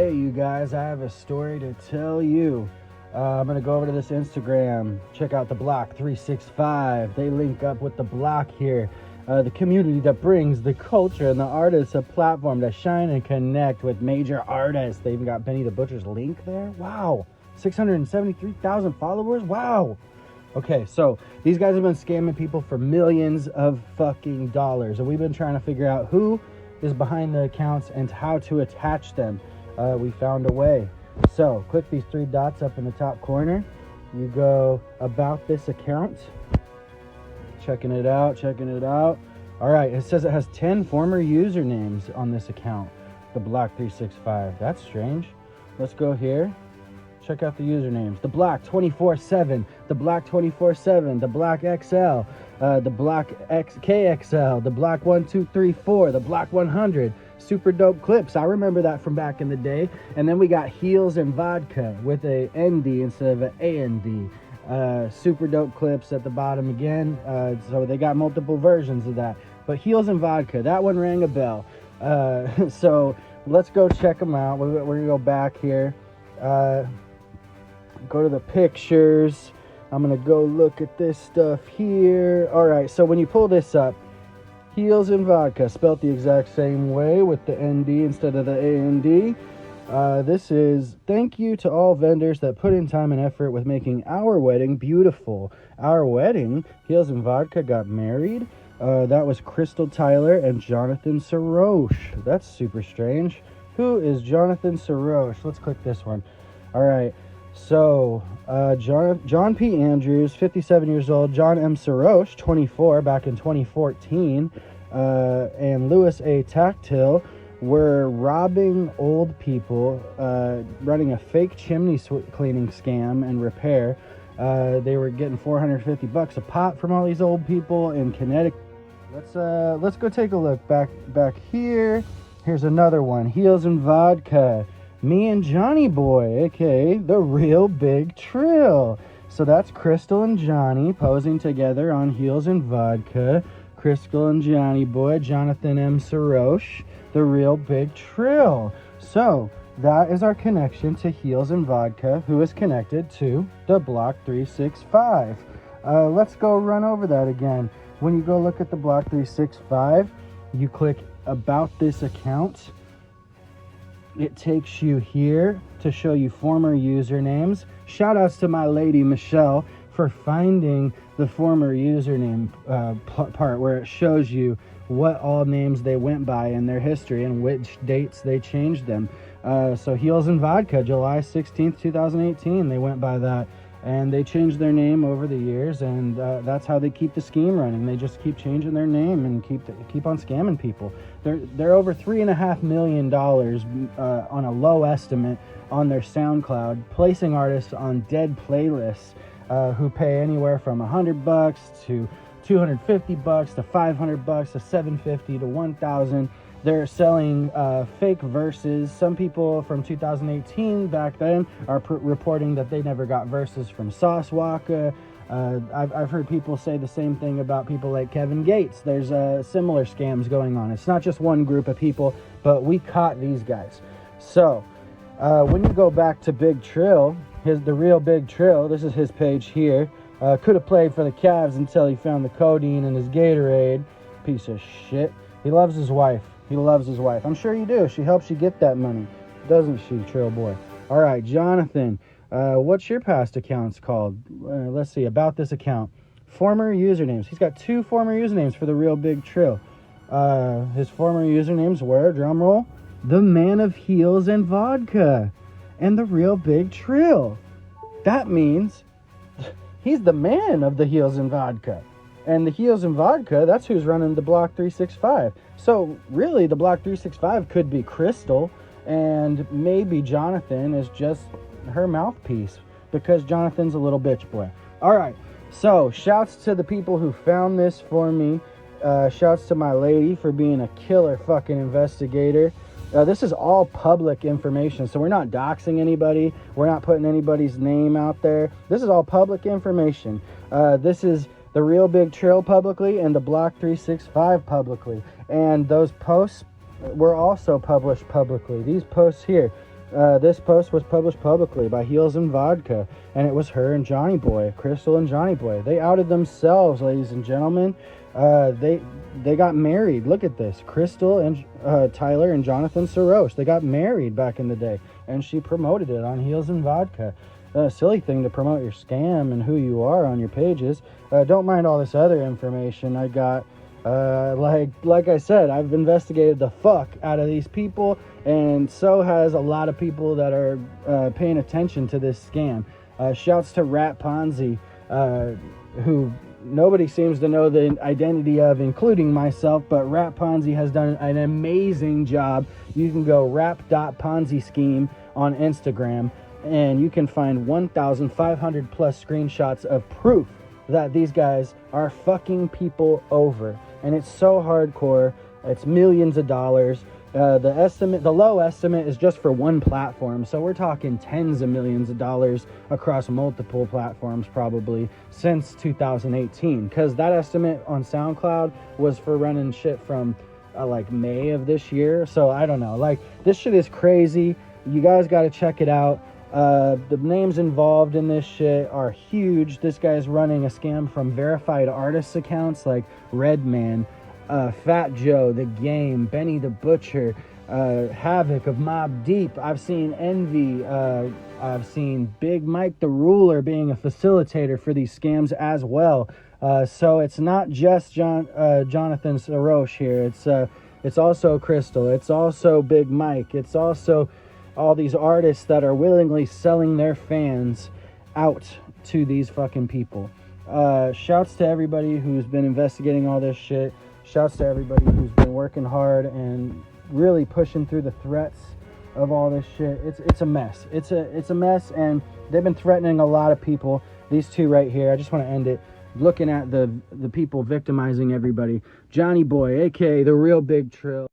Today, you guys, I have a story to tell you. I'm going to go over to this Instagram. Check out the Block 365. They link up with the Block here. The community that brings the culture and the artists a platform to shine and connect with major artists. They even got Benny the Butcher's link there. Wow. 673,000 followers. Wow. Okay, so these guys have been scamming people for millions of fucking dollars. And we've been trying to figure out who is behind the accounts and how to attach them. We found a way. So click these three dots up in the top corner. You go about this account. Checking it out. All right, it says it has 10 former usernames on this account, the Block 365. That's strange. Let's go here. Check out the usernames. The Black 24/7, the Black 24/7, the Black XL, the Black KXL, the Black 1234, the Black 100. Super dope clips. I remember that from back in the day. And then we got Heels and Vodka with a ND instead of an AND. Super dope clips at the bottom again. So they got multiple versions of that. But Heels and Vodka, that one rang a bell. So let's go check them out. We're gonna go back here. Go to the pictures. I'm gonna go look at this stuff here. All right, so when you pull this up, Heels and Vodka, spelt the exact same way with the ND instead of the AND. This is thank you to all vendors that put in time and effort with making our wedding beautiful. Our wedding, Heels and Vodka got married. That was Crystal Tyler and Jonathan Saroche. That's super strange. Who is Jonathan Saroche? Let's click this one. All right. So, John P. Andrews, 57 years old, John M. Saroche, 24, back in 2014, and Louis A. Tactile were robbing old people, running a fake chimney cleaning scam and repair. They were getting $450 a pop from all these old people in Connecticut. Let's go take a look back here. Here's another one, Heels and Vodka. Me and Johnny Boy, aka the Real Big Trill. So that's Crystal and Johnny posing together on Heels and Vodka. Crystal and Johnny Boy, Jonathan M. Saroche, the Real Big Trill. So that is our connection to Heels and Vodka, who is connected to the Block 365. Let's go run over that again. When you go look at the Block 365, you click about this account. It takes you here to show you former usernames. Shout outs to my lady Michelle for finding the former username part where it shows you what all names they went by in their history and which dates they changed them. So Heels and Vodka, July 16th, 2018, they went by that. And they changed their name over the years, and that's how they keep the scheme running. They just keep changing their name and keep on scamming people. They're over $3.5 million on a low estimate on their SoundCloud, placing artists on dead playlists who pay anywhere from $100 to $250 to $500 to $750 to $1,000. They're selling fake verses. Some people from 2018 back then are reporting that they never got verses from Sauce Walka. I've heard people say the same thing about people like Kevin Gates. There's similar scams going on. It's not just one group of people, but we caught these guys. So when you go back to Big Trill, the Real Big Trill, this is his page here. Could have played for the Cavs until he found the codeine in his Gatorade. Piece of shit. He loves his wife. I'm sure you do. She helps you get that money, doesn't she, Trill Boy? All right, Jonathan, what's your past accounts called? Let's see, about this account. Former usernames. He's got 2 former usernames for the Real Big Trill. His former usernames were, drumroll, the Man of Heels and Vodka and the Real Big Trill. That means he's the man of the Heels and Vodka. And the Heels and Vodka, that's who's running the Block 365. So really, the Block 365 could be Crystal, and maybe Jonathan is just her mouthpiece because Jonathan's a little bitch boy. All right, so shouts to the people who found this for me. Shouts to my lady for being a killer fucking investigator. This is all public information, so we're not doxing anybody. We're not putting anybody's name out there. This is all public information. This is the Real Big Trill publicly and the Block 365 publicly. And those posts were also published publicly. These posts here This post was published publicly by Heels and Vodka, and it was her and Johnny Boy, Crystal and Johnny Boy. They outed themselves, ladies and gentlemen. They got married. Look at this. Crystal and Tyler and Jonathan Saroche. They got married back in the day, and she promoted it on Heels and Vodka. Silly thing to promote your scam and who you are on your pages. Don't mind all this other information I got. Like I said, I've investigated the fuck out of these people, and so has a lot of people that are paying attention to this scam. Shouts to Rat Ponzi, who nobody seems to know the identity of, including myself, but Rat Ponzi has done an amazing job. You can go rap.ponzi scheme on Instagram, and you can find 1,500 plus screenshots of proof that these guys are fucking people over. And it's so hardcore. It's millions of dollars. The low estimate is just for one platform, so we're talking tens of millions of dollars across multiple platforms probably since 2018, because that estimate on SoundCloud was for running shit from like May of this year. So I don't know, like, this shit is crazy. You guys got to check it out. The names involved in this shit are huge. This guy's running a scam from verified artists accounts like Redman, Fat Joe, The Game, Benny the Butcher, Havoc of Mob Deep. I've seen Envy. I've seen Big Mike the Ruler being a facilitator for these scams as well. So it's not just Jonathan Saroche here. It's also Crystal. It's also Big Mike. It's also all these artists that are willingly selling their fans out to these fucking people. Shouts to everybody who's been investigating all this shit. Shouts to everybody who's been working hard and really pushing through the threats of all this shit. It's a mess. It's a mess, and they've been threatening a lot of people. These two right here, I just want to end it looking at the people victimizing everybody. Johnny Boy, aka the Real Big Trill.